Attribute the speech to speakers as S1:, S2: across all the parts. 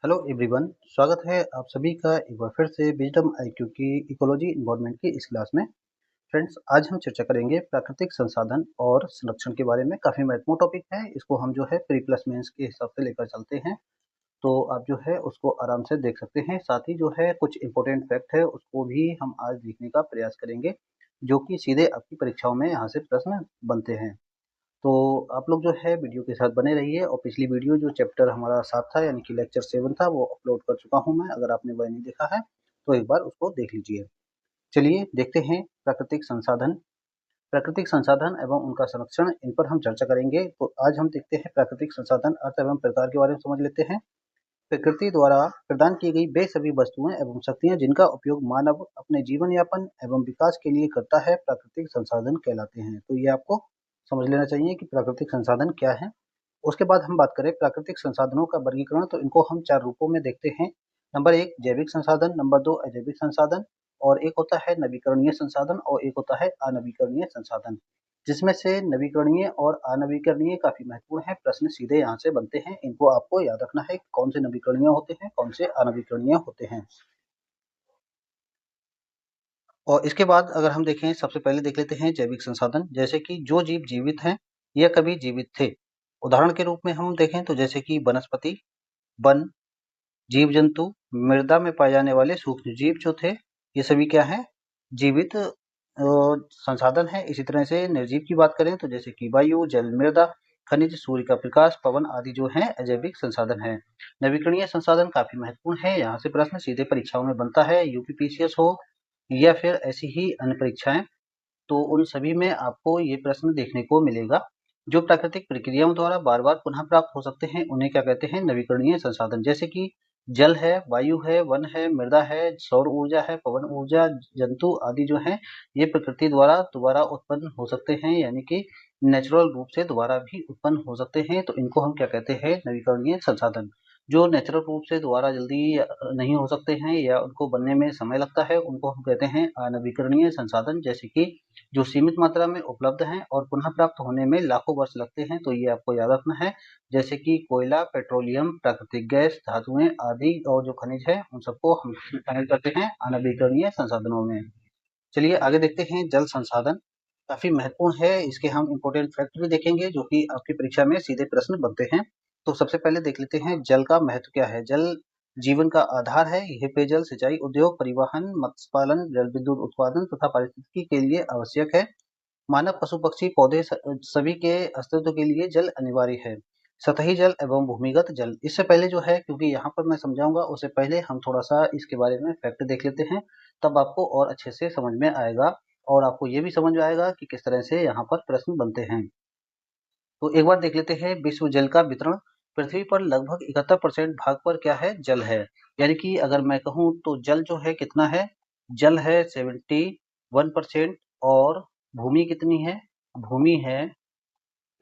S1: Hello everyone, स्वागत है आप सभी का एक बार फिर से विजडम आईक्यू की इकोलॉजी इन्वायरमेंट की इस क्लास में। फ्रेंड्स, आज हम चर्चा करेंगे प्राकृतिक संसाधन और संरक्षण के बारे में। काफ़ी महत्वपूर्ण टॉपिक है, इसको हम जो है प्री प्लस मेंस के हिसाब से लेकर चलते हैं, तो आप जो है उसको आराम से देख सकते हैं। साथ ही जो है कुछ इंपॉर्टेंट फैक्ट है उसको भी हम आज लिखने का प्रयास करेंगे, जो कि सीधे आपकी परीक्षाओं में यहाँ से प्रश्न बनते हैं। तो आप लोग जो है वीडियो के साथ बने रहिए, और पिछली वीडियो जो चैप्टर हमारा 7 था यानी कि लेक्चर 7 था, वो अपलोड कर चुका हूँ मैं। अगर आपने वह नहीं देखा है तो एक बार उसको देख लीजिए। चलिए देखते हैं प्राकृतिक संसाधन। प्राकृतिक संसाधन एवं उनका संरक्षण, इन पर हम चर्चा करेंगे। तो आज हम देखते हैं प्राकृतिक संसाधन अर्थ एवं प्रकार के बारे में समझ लेते हैं। प्रकृति द्वारा प्रदान की गई वे सभी वस्तुएं एवं शक्तियां जिनका उपयोग मानव अपने जीवन यापन एवं विकास के लिए करता है, प्राकृतिक संसाधन कहलाते हैं। तो ये आपको समझ लेना चाहिए कि प्राकृतिक संसाधन क्या है। उसके बाद हम बात करें प्राकृतिक संसाधनों का वर्गीकरण, तो इनको हम 4 रूपों में देखते हैं। नंबर 1 जैविक संसाधन, नंबर 2 अजैविक संसाधन, और एक होता है नवीकरणीय संसाधन, और एक होता है अनवीकरणीय संसाधन। जिसमें से नवीकरणीय और अनवीकरणीय काफी महत्वपूर्ण है, प्रश्न सीधे यहाँ से बनते हैं। इनको आपको याद रखना है, कौन से नवीकरणीय होते हैं, कौन से अनवीकरणीय होते हैं। और इसके बाद अगर हम देखें, सबसे पहले देख लेते हैं जैविक संसाधन, जैसे कि जो जीव जीवित हैं या कभी जीवित थे। उदाहरण के रूप में हम देखें तो जैसे कि वनस्पति, वन, जीव जंतु, मृदा में पाए जाने वाले सूक्ष्म जीव जो थे, ये सभी क्या है, जीवित संसाधन है। इसी तरह से निर्जीव की बात करें तो जैसे कि वायु, जल, मृदा, खनिज, सूर्य का प्रकाश, पवन आदि जो है अजैविक संसाधन है। नवीकरणीय संसाधन काफी महत्वपूर्ण है, यहाँ से प्रश्न सीधे परीक्षाओं में बनता है, यूपीपीसीएस हो या फिर ऐसी ही अन्य परीक्षाएं, तो उन सभी में आपको ये प्रश्न देखने को मिलेगा। जो प्राकृतिक प्रक्रियाओं द्वारा बार बार पुनः प्राप्त हो सकते हैं उन्हें क्या कहते हैं, नवीकरणीय संसाधन। जैसे कि जल है, वायु है, वन है, मृदा है, सौर ऊर्जा है, पवन ऊर्जा, जंतु आदि जो है, ये प्रकृति द्वारा दोबारा उत्पन्न हो सकते हैं, यानी कि नेचुरल रूप से दोबारा भी उत्पन्न हो सकते हैं। तो इनको हम क्या कहते हैं, नवीकरणीय संसाधन। जो नेचुरल रूप से दोबारा जल्दी नहीं हो सकते हैं या उनको बनने में समय लगता है, उनको हम कहते हैं अनवीकरणीय संसाधन। जैसे कि जो सीमित मात्रा में उपलब्ध हैं और पुनः प्राप्त होने में लाखों वर्ष लगते हैं, तो ये आपको याद रखना है। जैसे कि कोयला, पेट्रोलियम, प्राकृतिक गैस, धातुएं आदि, और जो खनिज है उन सबको हम शामिल करते हैं अनवीकरणीय संसाधनों में। चलिए आगे देखते हैं जल संसाधन। काफी महत्वपूर्ण है, इसके हम इंपॉर्टेंट फैक्ट भी देखेंगे जो कि आपकी परीक्षा में सीधे प्रश्न बनते हैं। तो सबसे पहले देख लेते हैं जल का महत्व क्या है। जल जीवन का आधार है, यह पेयजल, सिंचाई, उद्योग, परिवहन, मत्स्य पालन, जल विद्युत उत्पादन तथा पारिस्थितिकी के लिए आवश्यक है। मानव, पशु, पक्षी, पौधे सभी के अस्तित्व के लिए जल अनिवार्य है। सतही जल एवं भूमिगत जल, इससे पहले जो है, क्योंकि यहाँ पर मैं समझाऊंगा, उससे पहले हम थोड़ा सा इसके बारे में फैक्ट देख लेते हैं, तब आपको और अच्छे से समझ में आएगा, और आपको ये भी समझ में आएगा कि किस तरह से यहाँ पर प्रश्न बनते हैं। तो एक बार देख लेते हैं विश्व जल का वितरण। पृथ्वी पर लगभग 71% भाग पर क्या है, जल है। यानी कि अगर मैं कहूँ तो जल जो है कितना है, जल है 71%, और भूमि कितनी है, भूमि है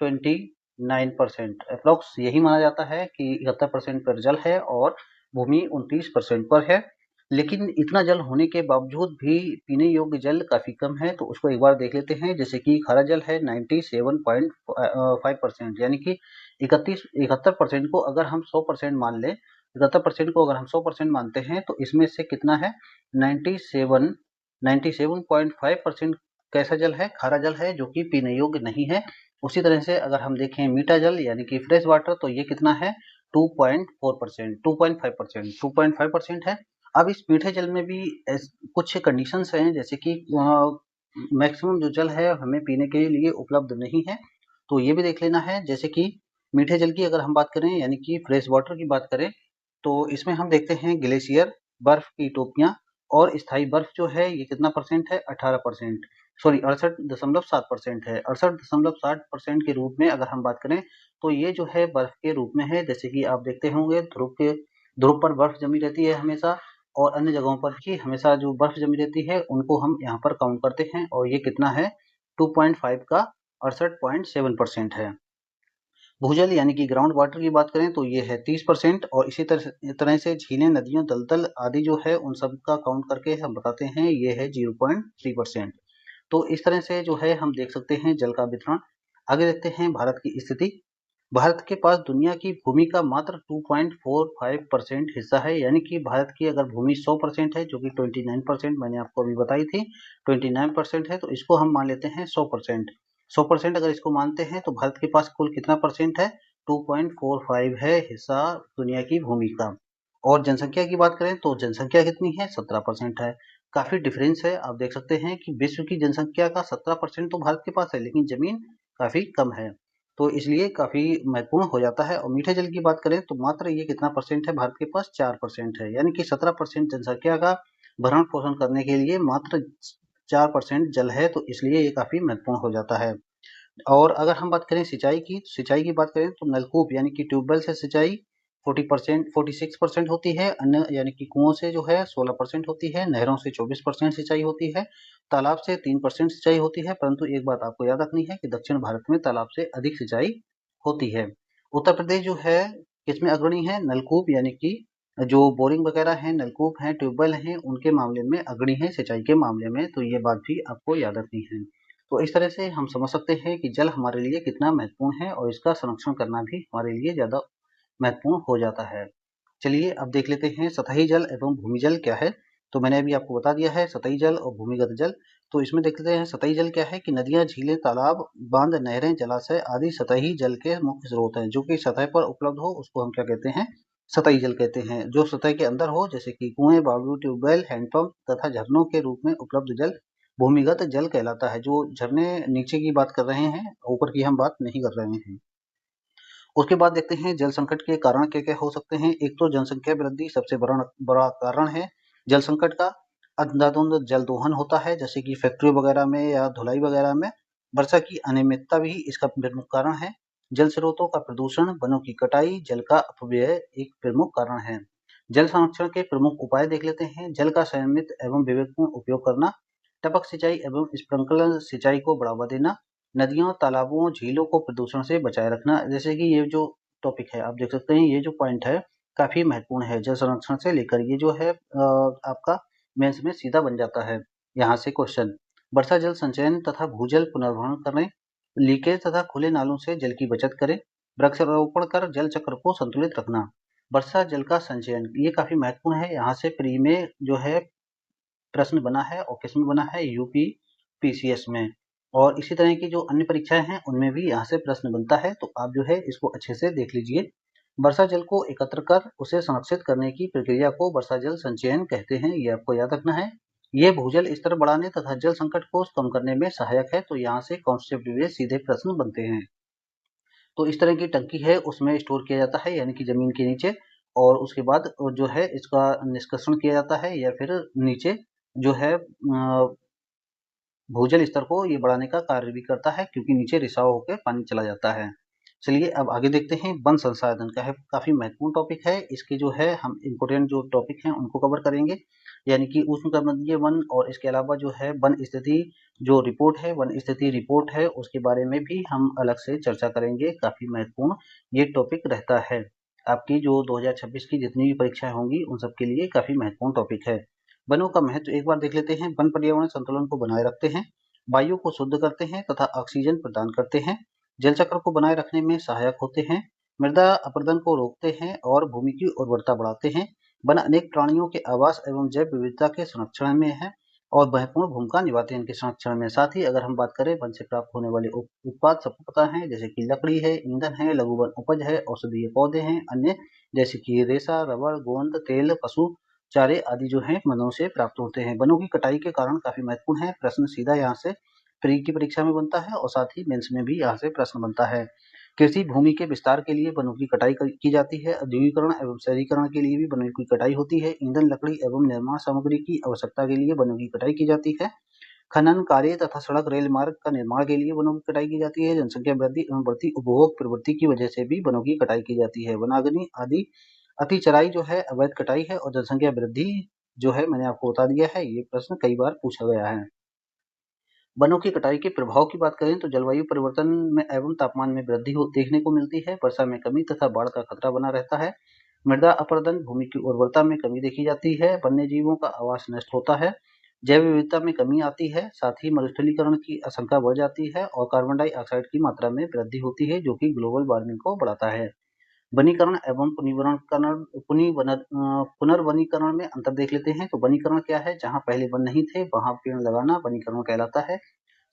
S1: 29%। अप्रोक्स यही माना जाता है कि 71% पर जल है और भूमि 29% पर है। लेकिन इतना जल होने के बावजूद भी पीने योग्य जल काफी कम है, तो उसको एक बार देख लेते हैं। जैसे कि खारा जल है 97.5%, यानी कि 71% को अगर हम 100% मान लें, 71% को अगर हम 100% मानते हैं, तो इसमें से कितना है, 97.5% कैसा जल है, खारा जल है, जो कि पीने योग्य नहीं है। उसी तरह से अगर हम देखें मीठा जल यानी कि फ्रेश वाटर, तो ये कितना है, 2.4%, 2.5%, 2.5% है। अब इस मीठे जल में भी कुछ कंडीशंस हैं, जैसे कि मैक्सिमम जो जल है हमें पीने के लिए उपलब्ध नहीं है, तो ये भी देख लेना है। जैसे कि मीठे जल की अगर हम बात करें, यानी कि फ्रेश वाटर की बात करें, तो इसमें हम देखते हैं ग्लेशियर, बर्फ की टोपियां, और स्थायी बर्फ जो है ये कितना परसेंट है, 18%, सॉरी 68.7% है। 68.7% के रूप में अगर हम बात करें, तो ये जो है बर्फ के रूप में है। जैसे कि आप देखते होंगे ध्रुव पर बर्फ जमी रहती है हमेशा, और अन्य जगहों पर भी हमेशा जो बर्फ जमी रहती है उनको हम यहाँ पर काउंट करते हैं, और ये कितना है, 2.5 का 68.7% है। भूजल यानी कि ग्राउंड वाटर की बात करें तो ये है 30%, और इसी तरह से झीलें, नदियों, दलदल आदि जो है उन सब का काउंट करके हम बताते हैं, ये है 0.3%। तो इस तरह से जो है हम देख सकते हैं जल का वितरण। आगे देखते हैं भारत की स्थिति। भारत के पास दुनिया की भूमि का मात्र 2.45% हिस्सा है, यानी कि भारत की अगर भूमि 100% है, जो कि 29% मैंने आपको अभी बताई थी, 29% है, तो इसको हम मान लेते हैं 100%। 100% अगर इसको मानते हैं तो भारत के पास कुल कितना परसेंट है? 2.45 है हिस्सा दुनिया की भूमि का। और जनसंख्या की बात करें तो जनसंख्या कितनी है? 17% है। काफी डिफरेंस है। आप देख सकते हैं कि विश्व की जनसंख्या का 17% तो भारत के पास है, लेकिन जमीन काफी कम है, तो इसलिए काफी महत्वपूर्ण हो जाता है। और मीठे जल की बात करें तो मात्र ये कितना परसेंट है? भारत के पास 4% है, यानी कि 17% जनसंख्या का भरण पोषण करने के लिए मात्र 4% जल है, तो इसलिए ये काफी महत्वपूर्ण हो जाता है। और अगर हम बात करें सिंचाई की, सिंचाई की बात करें तो नलकूप यानी कि ट्यूबवेल से सिंचाई 40% 46% होती है, अन्य यानी कि कुओं से जो है 16% होती है, नहरों से 24% सिंचाई होती है, तालाब से 3% सिंचाई होती है। परंतु एक बात आपको याद रखनी है कि दक्षिण भारत में तालाब से अधिक सिंचाई होती है। उत्तर प्रदेश जो है किसमें अग्रणी है? नलकूप यानी कि जो बोरिंग वगैरह हैं, नलकूप हैं, ट्यूबवेल हैं, उनके मामले में अग्रणी है सिंचाई के मामले में, तो ये बात भी आपको याद रखनी है। तो इस तरह से हम समझ सकते हैं कि जल हमारे लिए कितना महत्वपूर्ण है और इसका संरक्षण करना भी हमारे लिए ज़्यादा महत्वपूर्ण हो जाता है। चलिए अब देख लेते हैं सतही जल एवं भूमि जल क्या है। तो मैंने अभी आपको बता दिया है सतही जल और भूमिगत जल। तो इसमें देख लेते हैं सतही जल क्या है कि नदियां, झीलें, तालाब, बांध, नहरें, जलाशय आदि सतही जल के मुख्य स्रोत हैं। जो कि सतह पर उपलब्ध हो उसको हम क्या कहते हैं? सतही जल कहते हैं। जो सतह के अंदर हो जैसे कि कुएं, बावड़ी, ट्यूबवेल, हैंडपंप तथा झरनों के रूप में उपलब्ध जल भूमिगत जल कहलाता है। जो झरने नीचे की बात कर रहे हैं, ऊपर की हम बात नहीं कर रहे हैं। उसके बाद देखते हैं जल संकट के कारण क्या-क्या हो सकते हैं। एक तो जनसंख्या वृद्धि सबसे बड़ा बड़ा कारण है जल संकट का। अंधाधुंध जल दोहन होता है, जैसे कि फैक्ट्री वगैरह में या धुलाई वगैरह में। वर्षा की अनियमितता भी इसका प्रमुख कारण है। जल स्रोतों का प्रदूषण, वनों की कटाई, जल का अपव्यय एक प्रमुख कारण है। जल संरक्षण के प्रमुख उपाय देख लेते हैं। जल का संयमित एवं विवेकपूर्ण उपयोग करना, टपक सिंचाई एवं स्प्रिंकलर सिंचाई को बढ़ावा देना, नदियों, तालाबों, झीलों को प्रदूषण से बचाए रखना। जैसे कि ये जो टॉपिक है आप देख सकते हैं, ये जो पॉइंट है काफी महत्वपूर्ण है। जल संरक्षण से लेकर ये जो है आपका मेंस में सीधा बन जाता है। यहाँ से क्वेश्चन, वर्षा जल संचयन तथा भूजल पुनर्भरण करें, लीकेज तथा खुले नालों से जल की बचत करें, वृक्षारोपण कर जल चक्र को संतुलित रखना। वर्षा जल का संचयन ये काफी महत्वपूर्ण है। यहाँ से प्री में जो है प्रश्न बना है और किसमें बना है? यूपी पीसीएस में। और इसी तरह की जो अन्य परीक्षाएं हैं उनमें भी यहाँ से प्रश्न बनता है, तो आप जो है इसको अच्छे से देख लीजिए। वर्षा जल को एकत्र कर उसे संरक्षित करने की प्रक्रिया को वर्षा जल संचयन कहते हैं, ये आपको याद रखना है। ये भूजल स्तर बढ़ाने तथा जल संकट को कम करने में सहायक है, तो यहाँ से कॉन्सेप्ट में सीधे प्रश्न बनते हैं। तो इस तरह की टंकी है उसमें स्टोर किया जाता है, यानी कि जमीन के नीचे, और उसके बाद जो है इसका निष्कर्षण किया जाता है या फिर नीचे जो है भूजल स्तर को ये बढ़ाने का कार्य भी करता है, क्योंकि नीचे रिसाव होकर पानी चला जाता है। चलिए अब आगे देखते हैं वन संसाधन का है, काफी महत्वपूर्ण टॉपिक है। इसके जो है हम इम्पोर्टेंट जो टॉपिक हैं उनको कवर करेंगे, यानी कि उष्णकटिबंधीय वन, और इसके अलावा जो है वन स्थिति जो रिपोर्ट है, वन स्थिति रिपोर्ट है, उसके बारे में भी हम अलग से चर्चा करेंगे। काफी महत्वपूर्ण ये टॉपिक रहता है। आपकी जो 2026 की जितनी भी परीक्षाएं होंगी उन सबके लिए काफी महत्वपूर्ण टॉपिक है। वनों का महत्व एक बार देख लेते हैं। वन पर्यावरण संतुलन को बनाए रखते हैं, वायु को शुद्ध करते हैं तथा ऑक्सीजन प्रदान करते हैं, जल चक्र को बनाए रखने में सहायक होते हैं, मृदा अपरदन को रोकते हैं और भूमि की उर्वरता बढ़ाते हैं। वन अनेक प्राणियों के आवास एवं जैव विविधता के संरक्षण में है और महत्वपूर्ण भूमिका निभाते हैं इनके संरक्षण में। साथ ही अगर हम बात करें वन से प्राप्त होने वाले उत्पाद सबको पता है, जैसे कि लकड़ी है, ईंधन है, लघु वन उपज है, औषधीय पौधे हैं, अन्य जैसे कि रेशा, रबड़, गोंद, तेल, पशु चारे आदि जो हैं वनों से प्राप्त होते हैं। वनों की कटाई के कारण काफी महत्वपूर्ण है। प्रश्न सीधा यहाँ से प्री की परीक्षा में बनता है और साथ ही मेंस में भी यहाँ से प्रश्न बनता है। कृषि भूमि के विस्तार के लिए वनों की कटाई की जाती है। औद्योगिकरण एवं शहरीकरण के लिए भी वनों की कटाई होती है। ईंधन, लकड़ी एवं निर्माण सामग्री की आवश्यकता के लिए वनों की कटाई की जाती है। खनन कार्य तथा सड़क रेल मार्ग का निर्माण के लिए वनों की कटाई की जाती है। जनसंख्या वृद्धि एवं बढ़ती उपभोग प्रवृत्ति की वजह से भी वनों की कटाई की जाती है। वनाग्नि आदि अति चराई जो है अवैध कटाई है, और जनसंख्या वृद्धि जो है मैंने आपको बता दिया है। ये प्रश्न कई बार पूछा गया है। वनों की कटाई के प्रभाव की बात करें तो जलवायु परिवर्तन में एवं तापमान में वृद्धि देखने को मिलती है। वर्षा में कमी तथा बाढ़ का खतरा बना रहता है। मृदा अपरदन, भूमि की उर्वरता में कमी देखी जाती है। वन्य जीवों का आवास नष्ट होता है। जैव विविधता में कमी आती है, साथ ही मरुस्थलीकरण की आशंका बढ़ जाती है और कार्बन डाइऑक्साइड की मात्रा में वृद्धि होती है, जो कि ग्लोबल वार्मिंग को बढ़ाता है। वनीकरण एवं पुनर्वनीकरण में अंतर देख लेते हैं। तो वनीकरण क्या है? जहाँ पहले वन नहीं थे वहाँ पेड़ लगाना वनीकरण कहलाता है।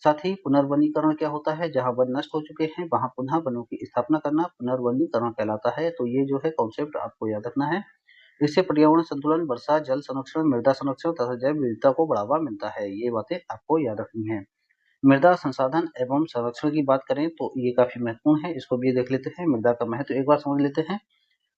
S1: साथ ही पुनर्वनीकरण क्या होता है? जहाँ वन नष्ट हो चुके हैं वहाँ पुनः वनों की स्थापना करना पुनर्वनीकरण कहलाता है। तो ये जो है कॉन्सेप्ट आपको याद रखना है। इससे पर्यावरण संतुलन, वर्षा जल संरक्षण, मृदा संरक्षण तथा जैव विविधता को बढ़ावा मिलता है। ये बातें आपको याद रखनी है। मृदा संसाधन एवं संरक्षण की बात करें तो ये काफी महत्वपूर्ण है। इसको भी देख लेते हैं। मृदा का महत्व एक बार समझ लेते हैं।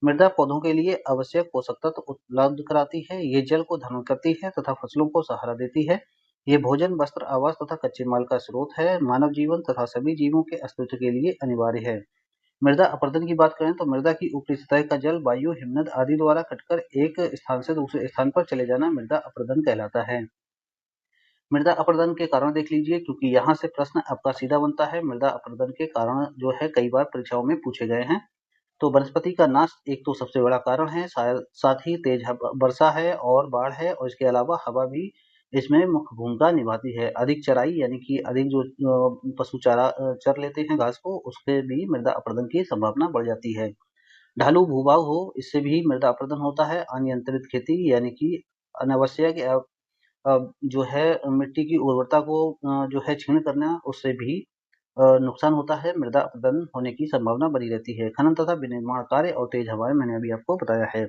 S1: मृदा पौधों के लिए आवश्यक पोषक तत्व उपलब्ध कराती है। ये जल को धारण करती है तथा फसलों को सहारा देती है। ये भोजन, वस्त्र, आवास तथा कच्चे माल का स्रोत है। मानव जीवन तथा सभी जीवों के अस्तित्व के लिए अनिवार्य है। मृदा अपरदन की बात करें तो मृदा की ऊपरी सतह का जल, वायु, हिमनद आदि द्वारा कटकर एक स्थान से दूसरे स्थान पर चले जाना मृदा अपरदन कहलाता है। मृदा अपरदन के कारण देख लीजिए, क्योंकि यहाँ से प्रश्न आपका सीधा बनता है। मृदा अपरदन के कारण जो है कई बार परीक्षाओं में पूछे गए हैं। तो वनस्पति का नाश एक तो सबसे बड़ा कारण है, साथ ही तेज वर्षा है और बाढ़ है, और इसके अलावा हवा भी इसमें मुख्य भूमिका निभाती है। अधिक चराई यानी कि अधिक जो पशु चारा चर लेते हैं घास को, उससे भी मृदा अपरदन की संभावना बढ़ जाती है। ढालू भूभाग हो, इससे भी मृदा अपरदन होता है। अनियंत्रित खेती यानी कि अनावश्यक जो है मिट्टी की उर्वरता को जो है क्षीण करना, उससे भी नुकसान होता है। मृदा अपरदन होने की संभावना बनी रहती है। खनन तथा विनिर्माण कार्य और तेज हवाएं मैंने अभी आपको बताया है।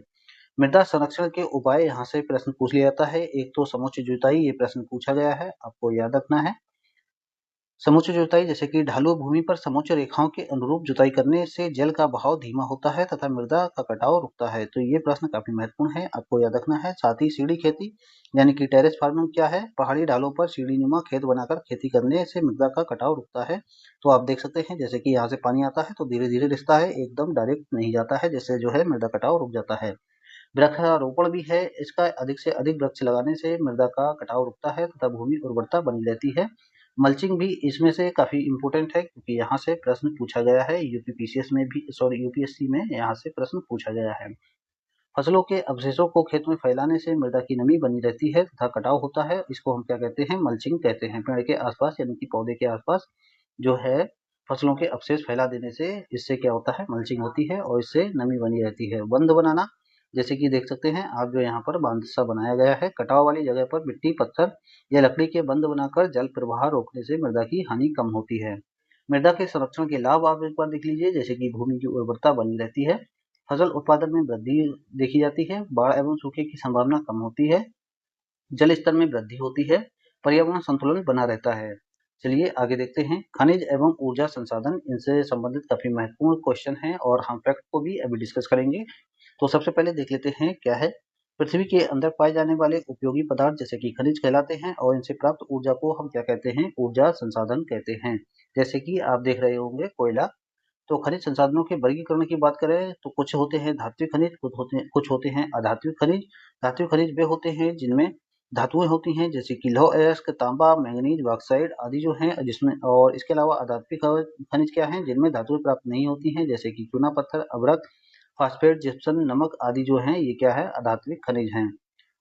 S1: मृदा संरक्षण के उपाय यहाँ से प्रश्न पूछ लिया जाता है। एक तो समुचित जुताई, ये प्रश्न पूछा गया है, आपको याद रखना है। समुचित जुताई जैसे कि ढालू भूमि पर समुच्च रेखाओं के अनुरूप जुताई करने से जल का बहाव धीमा होता है तथा मृदा का कटाव रुकता है। तो ये प्रश्न काफी महत्वपूर्ण है, आपको याद रखना है। साथ ही सीढ़ी खेती यानी कि टेरेस फार्मिंग क्या है? पहाड़ी ढालों पर सीढ़ी नुमा खेत बनाकर खेती करने से मृदा का कटाव रुकता है। तो आप देख सकते हैं जैसे कि यहाँ से पानी आता है तो धीरे धीरे रिसता है, एकदम डायरेक्ट नहीं जाता है, जिससे जो है मृदा कटाव रुक जाता है। वृक्षारोपण भी है। इसका अधिक से अधिक वृक्ष लगाने से मृदा का कटाव रुकता है तथा भूमि उर्वरता बनी रहती है। मल्चिंग भी इसमें से काफी इंपोर्टेंट है, क्योंकि यहाँ से प्रश्न पूछा गया है। यूपीपीसीएस में भी, सॉरी यूपीएससी में यहाँ से प्रश्न पूछा गया है। फसलों के अवशेषों को खेत में फैलाने से मृदा की नमी बनी रहती है तथा कटाव होता है। इसको हम क्या कहते हैं? मल्चिंग कहते हैं। पेड़ के आसपास यानी कि पौधे के आसपास जो है फसलों के अवशेष फैला देने से इससे क्या होता है? मल्चिंग होती है और इससे नमी बनी रहती है। बंद बनाना, जैसे कि देख सकते हैं आप, जो यहाँ पर बांध सा बनाया गया है। कटाव वाली जगह पर मिट्टी, पत्थर या लकड़ी के बंद बनाकर जल प्रवाह रोकने से मृदा की हानि कम होती है। मृदा के संरक्षण के लाभ आप एक बार देख लीजिए, जैसे कि भूमि की उर्वरता बनी रहती है, फसल उत्पादन में वृद्धि देखी जाती है, बाढ़ एवं सूखे की संभावना कम होती है, जल स्तर में वृद्धि होती है, पर्यावरण संतुलन बना रहता है। चलिए आगे देखते हैं। खनिज एवं ऊर्जा संसाधन, इनसे संबंधित काफी महत्वपूर्ण क्वेश्चन है और हम फैक्ट को भी अभी डिस्कस करेंगे। तो सबसे पहले देख लेते हैं क्या है। पृथ्वी के अंदर पाए जाने वाले उपयोगी पदार्थ जैसे कि खनिज कहलाते हैं और इनसे प्राप्त ऊर्जा को हम क्या कहते हैं? ऊर्जा संसाधन कहते हैं। जैसे कि आप देख रहे होंगे कोयला। तो खनिज संसाधनों के वर्गीकरण की बात करें तो कुछ होते हैं धात्विक खनिज, कुछ होते हैं अधात्विक खनिज। धात्विक खनिज वे होते हैं जिनमें धातुएं होती हैं, जैसे कि लौह अयस्क, तांबा, मैंगनीज, बॉक्साइड आदि जो हैं, जिसमें, और इसके अलावा अधात्विक खनिज क्या हैं? जिनमें धातुएं प्राप्त नहीं होती हैं, जैसे कि चूना पत्थर, अभ्रक, फास्फेट, जिप्सम, नमक आदि जो हैं, ये क्या है? अधात्विक खनिज हैं।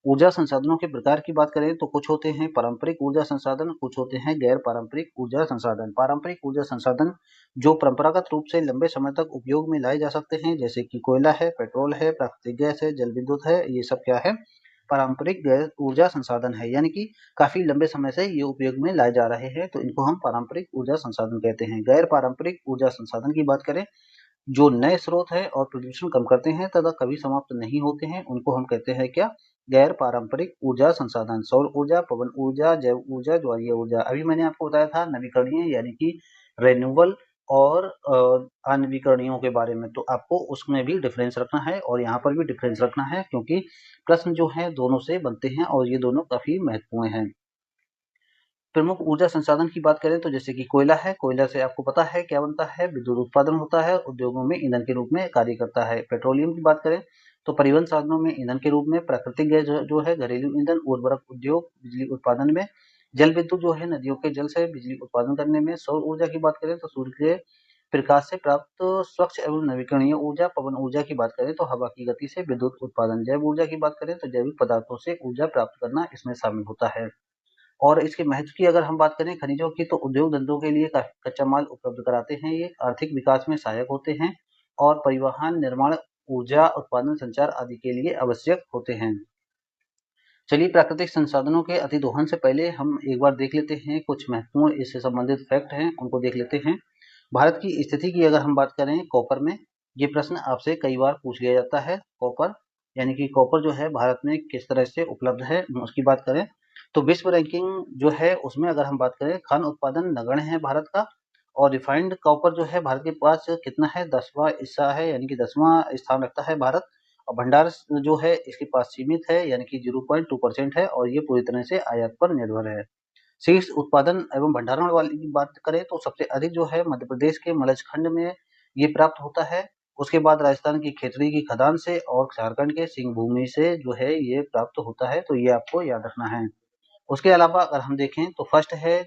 S1: ऊर्जा संसाधनों के प्रकार की बात करें तो कुछ होते हैं पारंपरिक ऊर्जा संसाधन, कुछ होते हैं गैर पारंपरिक ऊर्जा संसाधन। पारंपरिक ऊर्जा संसाधन जो परंपरागत रूप से लंबे समय तक उपयोग में लाए जा सकते हैं, जैसे कि कोयला है, पेट्रोल है, प्राकृतिक गैस है, जल विद्युत है, ये सब क्या है? पारंपरिक गैस ऊर्जा संसाधन है, यानी कि काफी लंबे समय से ये उपयोग में लाए जा रहे हैं, तो इनको हम पारंपरिक ऊर्जा संसाधन कहते हैं। गैर पारंपरिक ऊर्जा संसाधन की बात करें, जो नए स्रोत है और प्रदूषण कम करते हैं तथा कभी समाप्त नहीं होते हैं, उनको हम कहते हैं क्या? गैर पारंपरिक ऊर्जा संसाधन। सौर ऊर्जा, पवन ऊर्जा, जैव ऊर्जा, ज्वारीय ऊर्जा। अभी मैंने आपको बताया था नवीकरणीय यानी कि रेन्यूएबल और अनवीकरणीयों के बारे में, तो आपको उसमें भी डिफरेंस रखना है और यहाँ पर भी डिफरेंस रखना है, क्योंकि प्रश्न जो है दोनों से बनते हैं और ये दोनों काफी महत्वपूर्ण हैं। प्रमुख ऊर्जा संसाधन की बात करें तो जैसे कि कोयला है। कोयला से आपको पता है क्या बनता है? विद्युत उत्पादन होता है, उद्योगों में ईंधन के रूप में कार्य करता है। पेट्रोलियम की बात करें तो परिवहन साधनों में ईंधन के रूप में, प्राकृतिक गैस जो है घरेलू ईंधन, उर्वरक उद्योग, बिजली उत्पादन में, जल विद्युत जो है नदियों के जल से बिजली उत्पादन करने में। सौर ऊर्जा की बात करें तो सूर्य के प्रकाश से प्राप्त स्वच्छ एवं नवीकरणीय ऊर्जा। पवन ऊर्जा की बात करें तो हवा की गति से विद्युत उत्पादन। जैव ऊर्जा की बात करें तो जैविक पदार्थों से ऊर्जा प्राप्त करना इसमें शामिल होता है। और इसके महत्व की अगर हम बात करें खनिजों की, तो उद्योग धंधों के लिए काफी कच्चा माल उपलब्ध कराते हैं ये, आर्थिक विकास में सहायक होते हैं और परिवहन, निर्माण, ऊर्जा उत्पादन, संचार आदि के लिए आवश्यक होते हैं। चलिए प्राकृतिक संसाधनों के अतिदोहन से पहले हम एक बार देख लेते हैं कुछ महत्वपूर्ण इससे संबंधित फैक्ट हैं, उनको देख लेते हैं। भारत की स्थिति की अगर हम बात करें कॉपर में, ये प्रश्न आपसे कई बार पूछ लिया जाता है। कॉपर यानी कि कॉपर जो है भारत में किस तरह से उपलब्ध है, उसकी बात करें तो विश्व रैंकिंग जो है उसमें अगर हम बात करें, खान उत्पादन नगण्य है भारत का, और रिफाइंड कॉपर जो है भारत के पास कितना है, 10वां हिस्सा है, यानी कि 10वां स्थान रखता है भारत। और भंडार जो है इसके पास सीमित है, यानी कि 0.2% है, और ये पूरी तरह से आयात पर निर्भर है। शीर्ष उत्पादन एवं भंडारण वाली की बात करें तो सबसे अधिक जो है मध्य प्रदेश के मलजखंड में ये प्राप्त होता है। उसके बाद राजस्थान की खेतड़ी की खदान से और झारखंड के सिंह भूमि से जो है ये प्राप्त होता है, तो ये आपको याद रखना है। उसके अलावा अगर हम देखें तो फर्स्ट है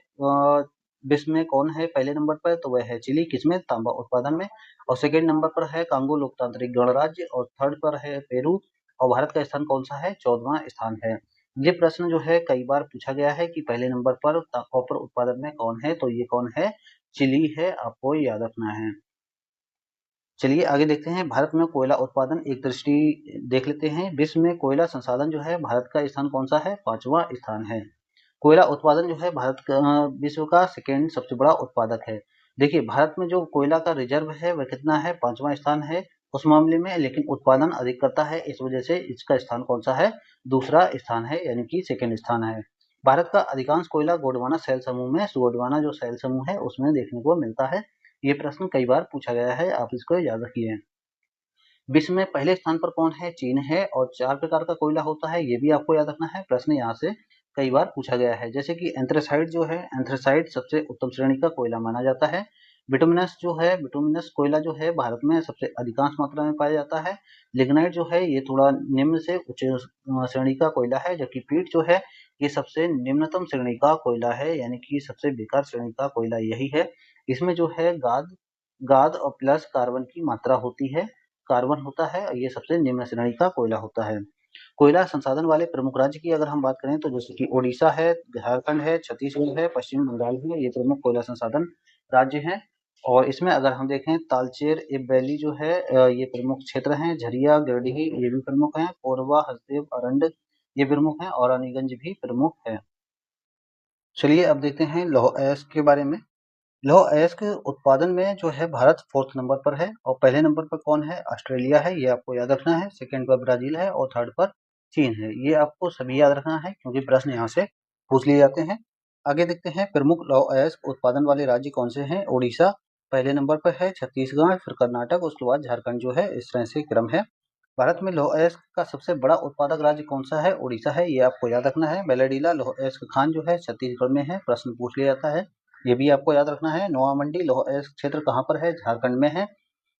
S1: विश्व में कौन है पहले नंबर पर, तो वह है चिली, किसमें, तांबा उत्पादन में। और सेकेंड नंबर पर है कांगो लोकतांत्रिक गणराज्य, और थर्ड पर है पेरू। और भारत का स्थान कौन सा है, 14वां स्थान है। ये प्रश्न जो है कई बार पूछा गया है कि पहले नंबर पर कॉपर उत्पादन में कौन है, तो ये कौन है, चिली है, आपको याद रखना है। चलिए आगे देखते हैं, भारत में कोयला उत्पादन एक दृष्टि देख लेते हैं। विश्व में कोयला संसाधन जो है भारत का स्थान कौन सा है, 5वां स्थान है। कोयला उत्पादन जो है भारत का विश्व का सेकेंड सबसे बड़ा उत्पादक है। देखिए भारत में जो कोयला का रिजर्व है वह कितना है, 5वां स्थान है उस मामले में, लेकिन उत्पादन अधिक करता है, इस वजह से इसका स्थान कौन सा है, दूसरा स्थान है, यानी कि सेकेंड स्थान है। भारत का अधिकांश कोयला गोंडवाना शैल समूह में, गोंडवाना जो शैल समूह है उसमें देखने को मिलता है। ये प्रश्न कई बार पूछा गया है, आप इसको याद रखिए। विश्व में पहले स्थान पर कौन है, चीन है, और 4 प्रकार का कोयला होता है, ये भी आपको याद रखना है, प्रश्न यहाँ से कई बार पूछा गया है। जैसे कि एंथ्रेसाइट जो है, एंथ्रेसाइट सबसे उत्तम श्रेणी का कोयला माना जाता है। बिटुमिनस जो है, बिटुमिनस कोयला जो है भारत में सबसे अधिकांश मात्रा में पाया जाता है। लिग्नाइट जो है ये थोड़ा निम्न से उच्च श्रेणी का कोयला है, जबकि पीट जो है ये सबसे निम्नतम श्रेणी का कोयला है, यानी कि सबसे बेकार श्रेणी का कोयला यही है। इसमें जो है गाद गाद और प्लस कार्बन की मात्रा होती है, कार्बन होता है, ये सबसे निम्न श्रेणी का कोयला होता है। कोयला संसाधन वाले प्रमुख राज्य की अगर हम बात करें तो जैसे कि ओडिशा है, झारखंड है, छत्तीसगढ़ है, पश्चिम बंगाल है, ये प्रमुख कोयला संसाधन राज्य हैं। और इसमें अगर हम देखें तालचेर इब वैली जो है ये प्रमुख क्षेत्र हैं, झरिया, गिरिडीह ये भी प्रमुख हैं, कोरबा, हसदेव, अरंड ये प्रमुख हैं, और रानीगंज भी प्रमुख है। चलिए अब देखते हैं लौह अयस्क के बारे में। लौह अयस्क उत्पादन में जो है भारत 4th नंबर पर है, और पहले नंबर पर कौन है, ऑस्ट्रेलिया है, ये आपको याद रखना है। सेकंड पर ब्राजील है, और थर्ड पर चीन है, ये आपको सभी याद रखना है क्योंकि प्रश्न यहाँ से पूछ लिए जाते हैं। आगे देखते हैं प्रमुख लौह अयस्क उत्पादन वाले राज्य कौन से हैं। ओडिशा पहले नंबर पर है, छत्तीसगढ़, फिर कर्नाटक, उसके बाद झारखंड जो है, इस तरह से क्रम है। भारत में लौह अयस्क का सबसे बड़ा उत्पादक राज्य कौन सा है, ओडिशा है, ये आपको याद रखना है। बेलाडीला लौह अयस्क खान जो है छत्तीसगढ़ में है, प्रश्न पूछ लिया जाता है, ये भी आपको याद रखना है। नोआ मंडी लौह अयस्क क्षेत्र कहाँ पर है, झारखंड में है।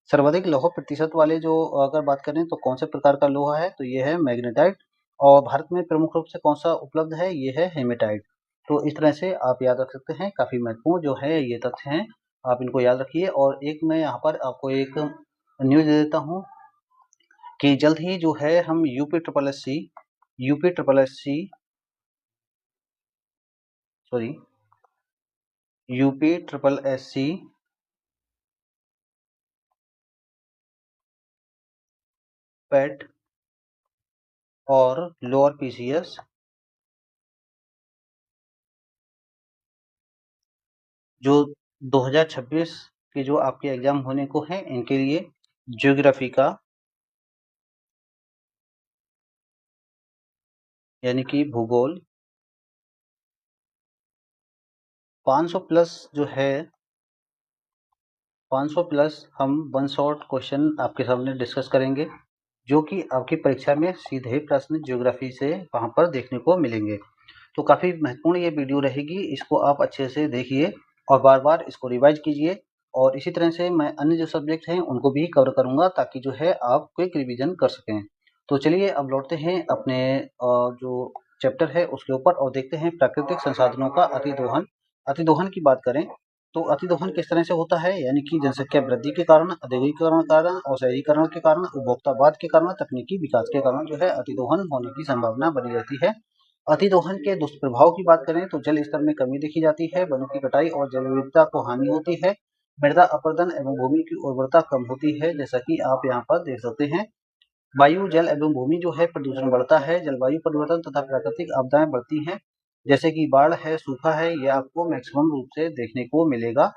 S1: सर्वाधिक लौह प्रतिशत वाले जो अगर बात करें तो कौन से प्रकार का लोहा है, तो ये है मैग्नेटाइट। और भारत में प्रमुख रूप से कौन सा उपलब्ध है, ये है हेमेटाइट। तो इस तरह से आप याद रख सकते हैं, काफी महत्वपूर्ण जो है ये तथ्य हैं, आप इनको याद रखिए। और एक मैं यहाँ पर आपको एक न्यूज दे देता हूँ कि जल्द ही जो है हम यूपी ट्रिपल एस सी पेट और लोअर पीसीएस जो 2026 के जो आपके एग्जाम होने को हैं, इनके लिए ज्योग्राफी का यानी कि भूगोल 500 प्लस जो है, 500 प्लस हम वन शॉट क्वेश्चन आपके सामने डिस्कस करेंगे, जो कि आपकी परीक्षा में सीधे प्रश्न ज्योग्राफी से वहां पर देखने को मिलेंगे। तो काफ़ी महत्वपूर्ण ये वीडियो रहेगी, इसको आप अच्छे से देखिए और बार-बार इसको रिवाइज कीजिए। और इसी तरह से मैं अन्य जो सब्जेक्ट हैं उनको भी कवर करूँगा, ताकि जो है आप क्विक रिवीजन कर सकें। तो चलिए अब लौटते हैं अपने जो चैप्टर है उसके ऊपर, और देखते हैं प्राकृतिक संसाधनों का अतिदोहन। अतिदोहन की बात करें तो अतिदोहन किस तरह से होता है, यानी कि जनसंख्या वृद्धि के कारण, औद्योगिकीकरण के कारण और शहरीकरण के कारण, उपभोक्तावाद के कारण, तकनीकी विकास के कारण जो है अतिदोहन होने की संभावना बनी रहती है। अतिदोहन के दुष्प्रभाव की बात करें तो जल स्तर में कमी देखी जाती है, वनों की कटाई और जैव विविधता को हानि होती है, मृदा अपरदन एवं भूमि की उर्वरता कम होती है, जैसा कि आप यहाँ पर देख सकते हैं। वायु, जल एवं भूमि जो है प्रदूषण बढ़ता है, जलवायु परिवर्तन तथा प्राकृतिक आपदाएं बढ़ती हैं, जैसे कि बाढ़ है, सूखा है, ये आपको मैक्सिमम रूप से देखने को मिलेगा।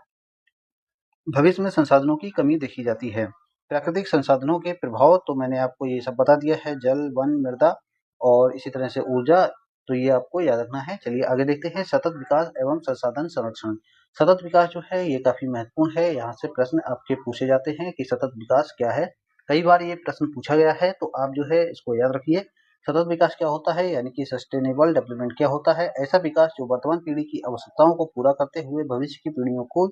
S1: भविष्य में संसाधनों की कमी देखी जाती है। प्राकृतिक संसाधनों के प्रभाव तो मैंने आपको ये सब बता दिया है, जल, वन, मृदा और इसी तरह से ऊर्जा, तो ये आपको याद रखना है। चलिए आगे देखते हैं सतत विकास एवं संसाधन संरक्षण। सतत विकास जो है ये काफी महत्वपूर्ण है। यहाँ से प्रश्न आपके पूछे जाते हैं कि सतत विकास क्या है। कई बार ये प्रश्न पूछा गया है, तो आप जो है इसको याद रखिए। सतत विकास क्या होता है, यानी कि सस्टेनेबल डेवलपमेंट क्या होता है? ऐसा विकास जो वर्तमान पीढ़ी की आवश्यकताओं को पूरा करते हुए भविष्य की पीढ़ियों को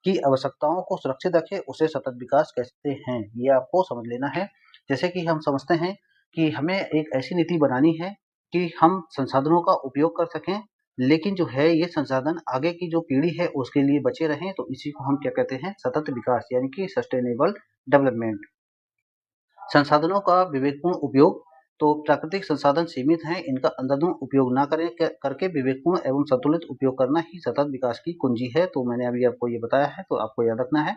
S1: की आवश्यकताओं को सुरक्षित रखे, उसे सतत विकास कहते हैं। ये आपको समझ लेना है। जैसे कि हम समझते हैं कि हमें एक ऐसी नीति बनानी है कि हम संसाधनों का उपयोग कर सकें, लेकिन जो है ये संसाधन आगे की जो पीढ़ी है उसके लिए बचे रहें, तो इसी को हम क्या कहते हैं? सतत विकास यानी कि सस्टेनेबल डेवलपमेंट। संसाधनों का विवेकपूर्ण उपयोग, तो प्राकृतिक संसाधन सीमित हैं, इनका अंधाधुंध उपयोग ना करें करके विवेकपूर्ण एवं संतुलित उपयोग करना ही सतत विकास की कुंजी है। तो मैंने अभी आपको ये बताया है, तो आपको याद रखना है।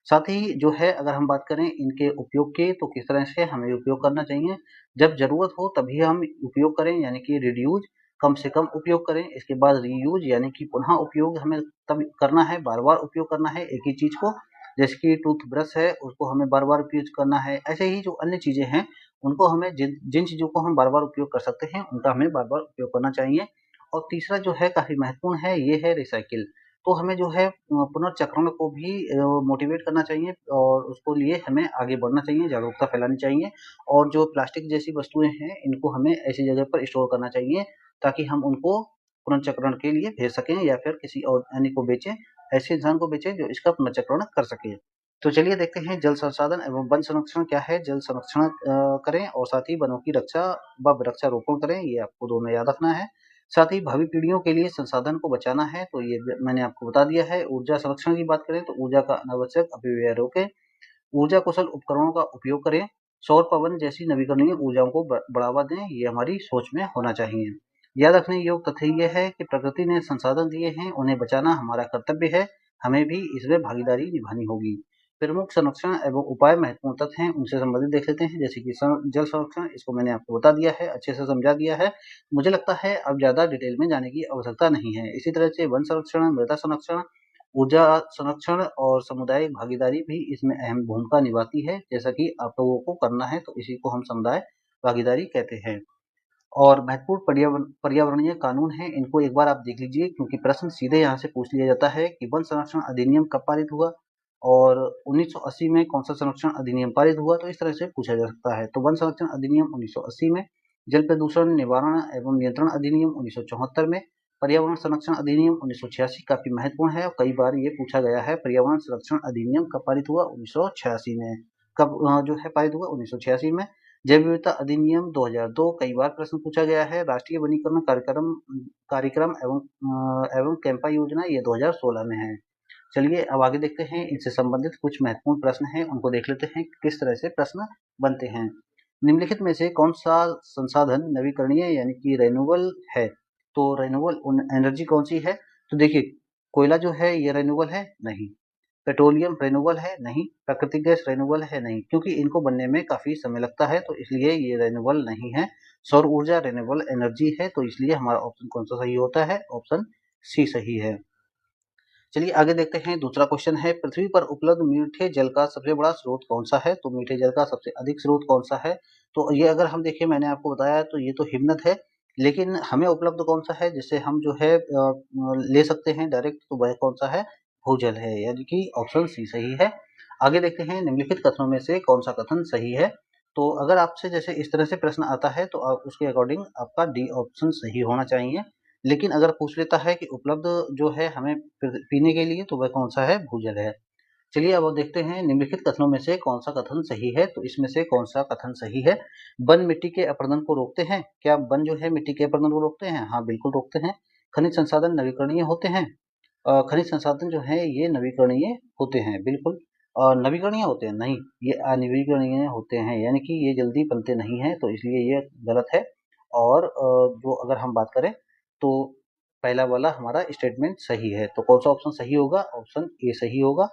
S1: साथ ही जो है अगर हम बात करें इनके उपयोग की, तो किस तरह से हमें उपयोग करना चाहिए। जब जरूरत हो तभी हम उपयोग करें, यानी कि रिड्यूज, कम से कम उपयोग करें। इसके बाद रीयूज यानी कि पुनः उपयोग हमें तब करना है, बार बार उपयोग करना है एक ही चीज को। जैसे कि टूथब्रश है, उसको हमें बार बार उपयोग करना है। ऐसे ही जो अन्य चीजें हैं उनको हमें जिन जिन चीजों को हम बार बार उपयोग कर सकते हैं उनका हमें बार बार उपयोग करना चाहिए। और तीसरा जो है काफी महत्वपूर्ण है, ये है रिसाइकिल। तो हमें जो है पुनर्चक्रण को भी मोटिवेट करना चाहिए और उसको लिए हमें आगे बढ़ना चाहिए, जागरूकता फैलानी चाहिए। और जो प्लास्टिक जैसी वस्तुएं हैं इनको हमें ऐसी जगह पर स्टोर करना चाहिए ताकि हम उनको पुनर्चक्रण के लिए भेज सकें या फिर किसी और अन्य को बेचें, ऐसे इंसान को बेचें जो इसका पुनर्चक्रण कर सके। तो चलिए देखते हैं जल संसाधन एवं वन संरक्षण क्या है। जल संरक्षण करें और साथ ही वनों की रक्षा व वृक्षारोपण करें, ये आपको दोनों याद रखना है। साथ ही भावी पीढ़ियों के लिए संसाधन को बचाना है, तो ये मैंने आपको बता दिया है। ऊर्जा संरक्षण की बात करें तो ऊर्जा का अनावश्यक अपव्यय रोकें, ऊर्जा कुशल उपकरणों का उपयोग करें, सौर पवन जैसी नवीकरणीय ऊर्जाओं को बढ़ावा दें, ये हमारी सोच में होना चाहिए। याद रखने योग्य तथ्य यह है कि प्रकृति ने संसाधन दिए हैं, उन्हें बचाना हमारा कर्तव्य है, हमें भी इसमें भागीदारी निभानी होगी। प्रमुख संरक्षण एवं उपाय महत्वपूर्ण तथ्य हैं, उनसे संबंधित देख लेते हैं। जैसे कि जल संरक्षण, इसको मैंने आपको बता दिया है, अच्छे से समझा दिया है। मुझे लगता है अब ज्यादा डिटेल में जाने की आवश्यकता नहीं है। इसी तरह से वन संरक्षण, मृदा संरक्षण, ऊर्जा संरक्षण और सामुदायिक भागीदारी भी इसमें अहम भूमिका निभाती है। जैसा कि आप लोगों को करना है, तो इसी को हम समुदाय भागीदारी कहते हैं। और महत्वपूर्ण पर्यावरणीय कानून हैं, इनको एक बार आप देख लीजिए, क्योंकि प्रश्न सीधे यहाँ से पूछ लिया जाता है कि वन संरक्षण अधिनियम कब पारित हुआ और 1980 में कौन सा संरक्षण अधिनियम पारित हुआ, तो इस तरह से पूछा जा सकता है। तो वन संरक्षण अधिनियम 1980 में, जल प्रदूषण निवारण एवं नियंत्रण अधिनियम 1974 में, पर्यावरण संरक्षण अधिनियम 1986 काफी महत्वपूर्ण है और कई बार ये पूछा गया है पर्यावरण संरक्षण अधिनियम कब पारित हुआ, 1986 में। कब जो है पारित हुआ, 1986 में। जैव विविधता अधिनियम 2002, कई बार प्रश्न पूछा गया है। राष्ट्रीय वनीकरण कार्यक्रम कार्यक्रम एवं कैंपा योजना, ये 2016 में है। चलिए अब आगे देखते हैं, इनसे संबंधित कुछ महत्वपूर्ण प्रश्न हैं, उनको देख लेते हैं किस तरह से प्रश्न बनते हैं। निम्नलिखित में से कौन सा संसाधन नवीकरणीय यानी कि रेन्यूएबल है? तो रेन्यूएबल एनर्जी कौन सी है? तो देखिए, कोयला जो है ये रेन्यूएबल है? नहीं। पेट्रोलियम रेन्यूएबल है? नहीं। प्राकृतिक गैस रेन्यूएबल है? नहीं, क्योंकि इनको बनने में काफी समय लगता है, तो इसलिए ये रेन्यूएबल नहीं है। सौर ऊर्जा रेन्यूएबल एनर्जी है, तो इसलिए हमारा ऑप्शन कौन सा सही होता है? ऑप्शन सी सही है। चलिए आगे देखते हैं, दूसरा क्वेश्चन है, पृथ्वी पर उपलब्ध मीठे जल का सबसे बड़ा स्रोत कौन सा है? तो मीठे जल का सबसे अधिक स्रोत कौन सा है? तो ये अगर हम देखें, मैंने आपको बताया तो ये तो हिमनद है, लेकिन हमें उपलब्ध कौन सा है जिससे हम जो है ले सकते हैं डायरेक्ट, तो वह कौन सा है? भूजल है, यानी कि ऑप्शन सी सही है। आगे देखते हैं, निम्नलिखित कथनों में से कौन सा कथन सही है? तो अगर आपसे जैसे इस तरह से प्रश्न आता है तो आप उसके अकॉर्डिंग आपका डी ऑप्शन सही होना चाहिए। लेकिन अगर पूछ लेता है कि उपलब्ध जो है हमें पीने के लिए, तो वह कौन सा है? भूजल है। चलिए अब देखते हैं, निम्नलिखित कथनों में से कौन सा कथन सही है? तो इसमें से कौन सा कथन सही है? वन मिट्टी के अपरदन को रोकते हैं? क्या वन जो है मिट्टी के अपरदन को रोकते हैं? हाँ, बिल्कुल रोकते हैं। खनिज संसाधन नवीकरणीय होते हैं? खनिज संसाधन जो है ये नवीकरणीय होते हैं, बिल्कुल। और नवीकरणीय होते हैं? नहीं, ये अनवीकरणीय होते हैं, यानी कि ये जल्दी बनते नहीं हैं, तो इसलिए ये गलत है। और जो अगर हम बात करें तो पहला वाला हमारा स्टेटमेंट सही है। तो कौन सा ऑप्शन सही होगा? ऑप्शन ए सही होगा।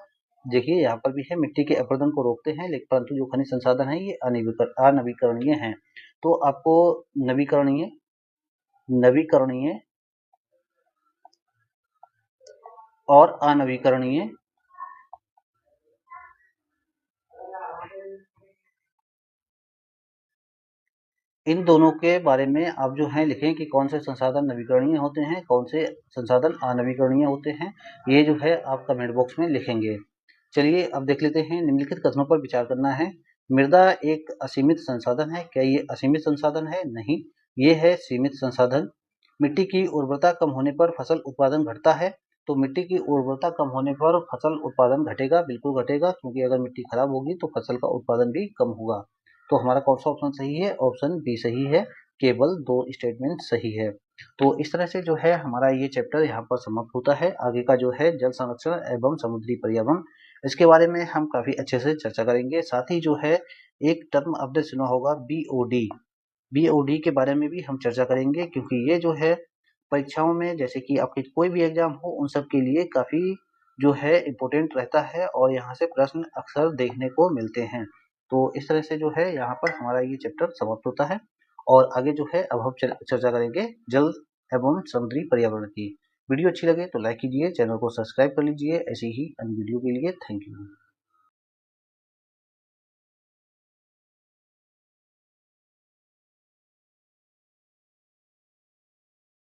S1: देखिए यहाँ पर भी है, मिट्टी के अपरदन को रोकते हैं लेकिन परंतु जो खनिज संसाधन है ये अनवीकरणीय हैं। तो आपको नवीकरणीय नवीकरणीय और अनवीकरणीय इन दोनों के बारे में आप जो है लिखें कि कौन से संसाधन नवीकरणीय होते हैं, कौन से संसाधन अनवीकरणीय होते हैं। ये जो है आप कमेंट बॉक्स में लिखेंगे। चलिए अब देख लेते हैं, निम्नलिखित कथनों पर विचार करना है। मृदा एक असीमित संसाधन है। क्या ये असीमित संसाधन है? नहीं, ये है सीमित संसाधन। मिट्टी की उर्वरता कम होने पर फसल उत्पादन घटता है। तो मिट्टी की उर्वरता कम होने पर फसल उत्पादन घटेगा, बिल्कुल घटेगा, क्योंकि अगर मिट्टी खराब होगी तो फसल का उत्पादन भी कम होगा। तो हमारा कौन सा ऑप्शन सही है? ऑप्शन बी सही है। केवल 2 स्टेटमेंट सही है। तो इस तरह से जो है हमारा ये चैप्टर यहाँ पर समाप्त होता है। आगे का जो है जल संरक्षण एवं समुद्री पर्यावरण, इसके बारे में हम काफी अच्छे से चर्चा करेंगे। साथ ही जो है एक टर्म आपने सुना होगा बीओडी, बीओडी के बारे में भी हम चर्चा करेंगे, क्योंकि ये जो है परीक्षाओं में जैसे कि आपके कोई भी एग्जाम हो उन सब के लिए काफी जो है इम्पोर्टेंट रहता है और यहाँ से प्रश्न अक्सर देखने को मिलते हैं। तो इस तरह से जो है यहाँ पर हमारा ये चैप्टर समाप्त होता है और आगे जो है अब हम चर्चा करेंगे जल एवं समुद्री पर्यावरण की। वीडियो अच्छी लगे तो लाइक कीजिए, चैनल को सब्सक्राइब कर लीजिए ऐसी ही अन्य वीडियो के लिए। Thank you.